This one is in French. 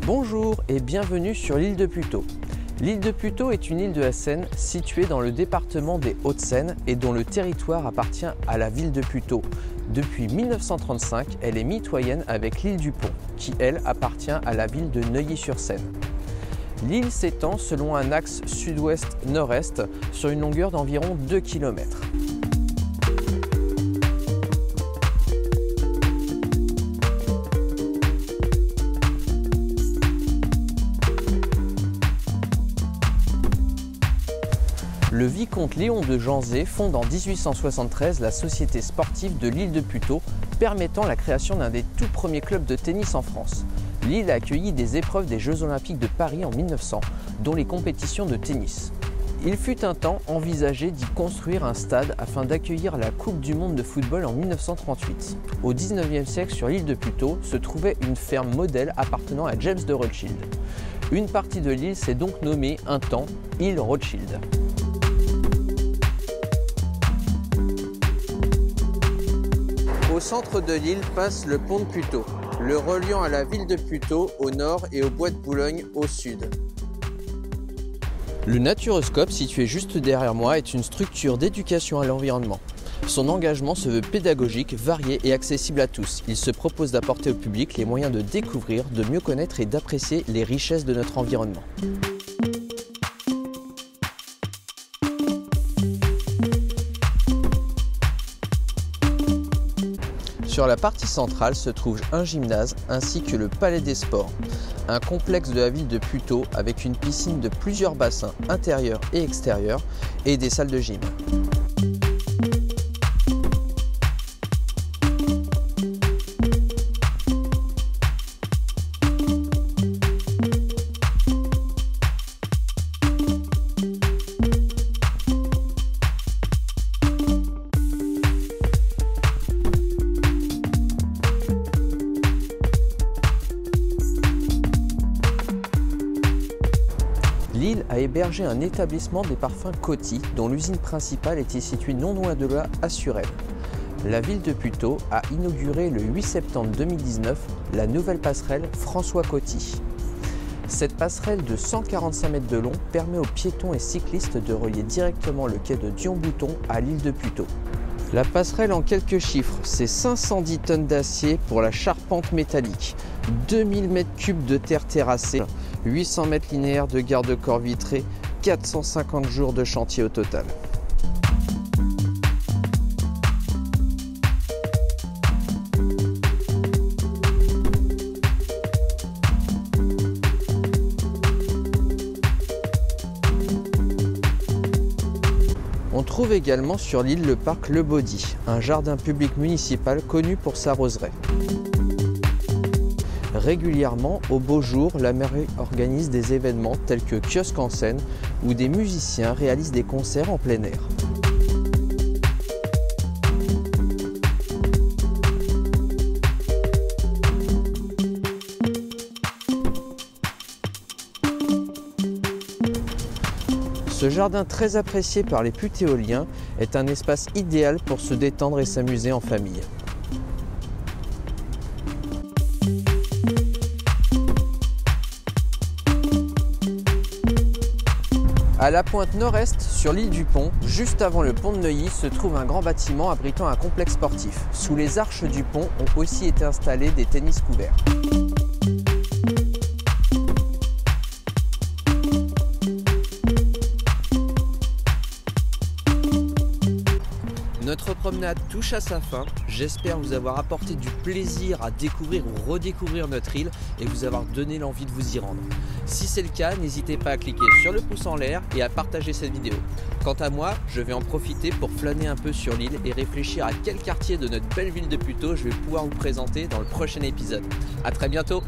Bonjour et bienvenue sur l'île de Puteaux. L'île de Puteaux est une île de la Seine située dans le département des Hauts-de-Seine et dont le territoire appartient à la ville de Puteaux. Depuis 1935, elle est mitoyenne avec l'île du Pont, qui elle appartient à la ville de Neuilly-sur-Seine. L'île s'étend selon un axe sud-ouest-nord-est sur une longueur d'environ 2 km. Le vicomte Léon de Janzé fonde en 1873 la société sportive de l'île de Puteaux, permettant la création d'un des tout premiers clubs de tennis en France. L'île a accueilli des épreuves des Jeux Olympiques de Paris en 1900, dont les compétitions de tennis. Il fut un temps envisagé d'y construire un stade afin d'accueillir la Coupe du Monde de football en 1938. Au XIXe siècle, sur l'île de Puteaux, se trouvait une ferme modèle appartenant à James de Rothschild. Une partie de l'île s'est donc nommée un temps île Rothschild. Au centre de l'île passe le pont de Puteaux, le reliant à la ville de Puteaux au nord et au bois de Boulogne au sud. Le Naturoscope, situé juste derrière moi, est une structure d'éducation à l'environnement. Son engagement se veut pédagogique, varié et accessible à tous. Il se propose d'apporter au public les moyens de découvrir, de mieux connaître et d'apprécier les richesses de notre environnement. Sur la partie centrale se trouve un gymnase ainsi que le Palais des Sports, un complexe de la ville de Puteaux avec une piscine de plusieurs bassins intérieurs et extérieurs et des salles de gym. L'île a hébergé un établissement des parfums Coty, dont l'usine principale était située non loin de là à Suresnes. La ville de Puteaux a inauguré le 8 septembre 2019 la nouvelle passerelle François Coty. Cette passerelle de 145 mètres de long permet aux piétons et cyclistes de relier directement le quai de Dion-Bouton à l'île de Puteaux. La passerelle en quelques chiffres, c'est 510 tonnes d'acier pour la charpente métallique, 2000 m3 de terre terrassée, 800 mètres linéaires de garde-corps vitrés, 450 jours de chantier au total. On trouve également sur l'île le parc Le Baudy, un jardin public municipal connu pour sa roseraie. Régulièrement, au beau jour, la mairie organise des événements tels que kiosques en scène où des musiciens réalisent des concerts en plein air. Ce jardin très apprécié par les putéoliens est un espace idéal pour se détendre et s'amuser en famille. À la pointe nord-est, sur l'île du Pont, juste avant le pont de Neuilly, se trouve un grand bâtiment abritant un complexe sportif. Sous les arches du pont ont aussi été installés des tennis couverts. Notre promenade touche à sa fin. J'espère vous avoir apporté du plaisir à découvrir ou redécouvrir notre île et vous avoir donné l'envie de vous y rendre. Si c'est le cas, n'hésitez pas à cliquer sur le pouce en l'air et à partager cette vidéo. Quant à moi, je vais en profiter pour flâner un peu sur l'île et réfléchir à quel quartier de notre belle ville de Puteaux je vais pouvoir vous présenter dans le prochain épisode. À très bientôt!